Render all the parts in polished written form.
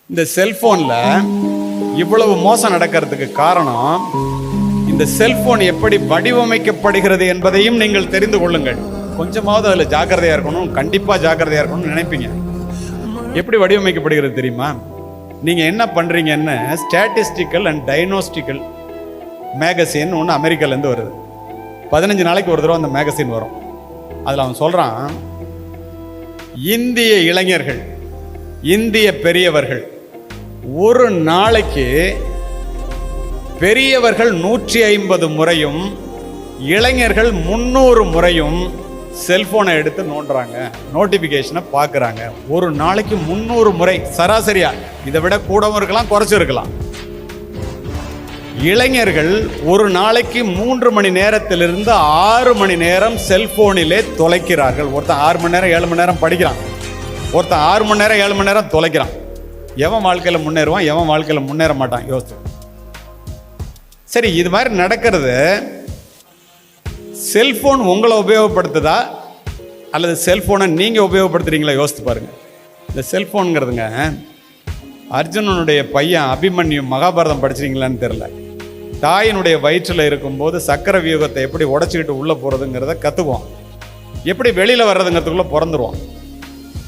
இந்த செல்போன்ல இவ்வளவு மோசம் நடக்கிறதுக்கு காரணம் இந்த செல்போன் எப்படி வடிவமைக்கப்படுகிறது என்பதையும் நீங்கள் தெரிந்து கொள்ளுங்கள். கொஞ்சமாவது அதில் ஜாக்கிரதையா இருக்கணும், கண்டிப்பா ஜாக்கிரதையா இருக்கணும்னு நினைப்பீங்க. எப்படி வடிவமைக்கப்படுகிறது தெரியுமா? நீங்க என்ன பண்றீங்கன்னு ஸ்டாட்டிஸ்டிக்கல் அண்ட் டைனோஸ்டிக்கல் மேகசின் ஒன்று அமெரிக்காலேருந்து வருது. 15 நாளைக்கு ஒரு தடவை அந்த மேகசின் வரும். அதில் அவன் சொல்றான், இந்திய இளைஞர்கள், இந்திய பெரியவர்கள் ஒரு நாளைக்கு பெரியவர்கள் 150 முறையும் இளைஞர்கள் 300 முறையும் செல்போனை எடுத்து நோண்டுறாங்க, நோட்டிபிகேஷனை பார்க்குறாங்க. ஒரு நாளைக்கு 300 முறை சராசரியா. இதை விட கூடவும் இருக்கலாம், குறைச்சும் இருக்கலாம். இளைஞர்கள் ஒரு நாளைக்கு 3 மணி நேரத்திலிருந்து 6 மணி நேரம் செல்போனிலே தொலைக்கிறார்கள். ஒருத்தன் 6 மணி நேரம் 7 மணி நேரம் படிக்கிறான், ஒருத்தன் 6 மணி நேரம் 7 மணி நேரம் தொலைக்கிறான். எவன் வாழ்க்கையில் முன்னேறுவான், எவன் வாழ்க்கையில் முன்னேற மாட்டான்? யோசிச்சு. சரி, இது மாதிரி நடக்கிறது செல்போன் உங்களை உபயோகப்படுத்துதா அல்லது செல்போனை நீங்க உபயோகப்படுத்துறீங்களா? யோசித்து பாருங்க. இந்த செல்போனுங்கிறதுங்க, அர்ஜுனனுடைய பையன் அபிமன்யு மகாபாரதம் படிச்சிருக்கீங்களான்னு தெரியல. தாயினுடைய வயிற்றில் இருக்கும்போது சக்கர வியூகத்தை எப்படி உடச்சிக்கிட்டு உள்ளே போகிறதுங்கிறத கற்றுக்குவான். எப்படி வெளியில் வர்றதுங்கிறதுக்குள்ளே பிறந்துருவான்.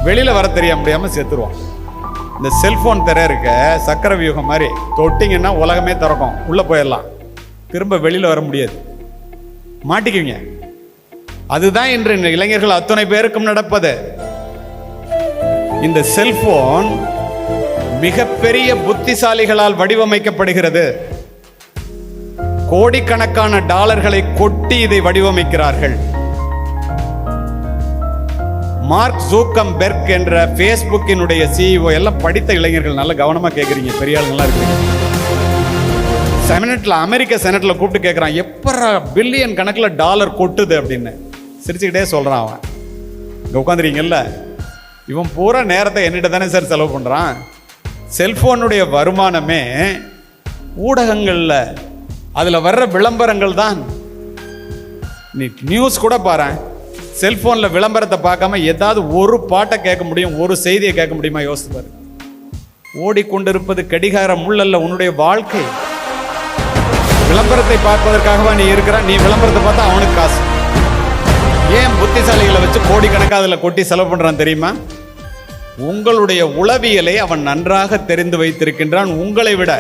வெளியில் வர தெரிய முடியாமல் செத்துருவான். இந்த செல்ஃபோன் திரை இருக்க சக்கர வியூகம் மாதிரி தொட்டிங்கன்னா உலகமே திறக்கும், உள்ளே போயிடலாம், திரும்ப வெளியில் வர முடியாது, மாட்டிக்குவீங்க. அதுதான் இன்று இளைஞர்கள் அத்தனை பேருக்கும் நடப்பது. இந்த செல்போன் மிகப்பெரிய புத்திசாலிகளால் வடிவமைக்கப்படுகிறது. கோடிக்கணக்கான டாலர்களை கொட்டி இதை வடிவமைக்கிறார்கள். மார்க் ஜூக்கம்பெர்க் என்ற ஃபேஸ்புக்கினுடைய CEO, எல்லாம் படித்த இளைஞர்கள், நல்ல கவனமா கேட்குறீங்க, பெரிய ஆளுங்கள்லாம் இருக்கிறீங்க. செனட்ல, அமெரிக்க செனட்ல கூப்பிட்டு கேட்குறான், எப்பரா பில்லியன் கணக்கில் டாலர் கொட்டுது அப்படின்னு. சிரிச்சுக்கிட்டே சொல்றான் அவன். இங்கே உட்காந்துருக்கீங்கல்ல, இவன் பூரா நேரத்தை என்னிட்ட தானே சார் செலவு பண்ணுறான். செல்போனுடைய வருமானமே ஊடகங்களில் அதில் வர்ற விளம்பரங்கள் தான். நீ நியூஸ் கூட பாரு, செல்போனில் விளம்பரத்தை பார்க்காம ஏதாவது ஒரு பாட்டை கேட்க முடியும், ஒரு செய்தியை கேட்க முடியுமா? யோசித்து பாரு. ஓடிக்கொண்டிருப்பது கடிகார முள்ளல்ல உன்னுடைய வாழ்க்கை. விளம்பரத்தை பார்ப்பதற்காகவா நீ இருக்கிற? நீ விளம்பரத்தை பார்த்தா அவனுக்கு காசு. ஏன் புத்திசாலிகளை வச்சு கோடிக்கணக்காக அதில் கொட்டி செலவு பண்ணுறான் தெரியுமா? உங்களுடைய உளவியலை அவன் நன்றாக தெரிந்து வைத்திருக்கின்றான் உங்களை விட.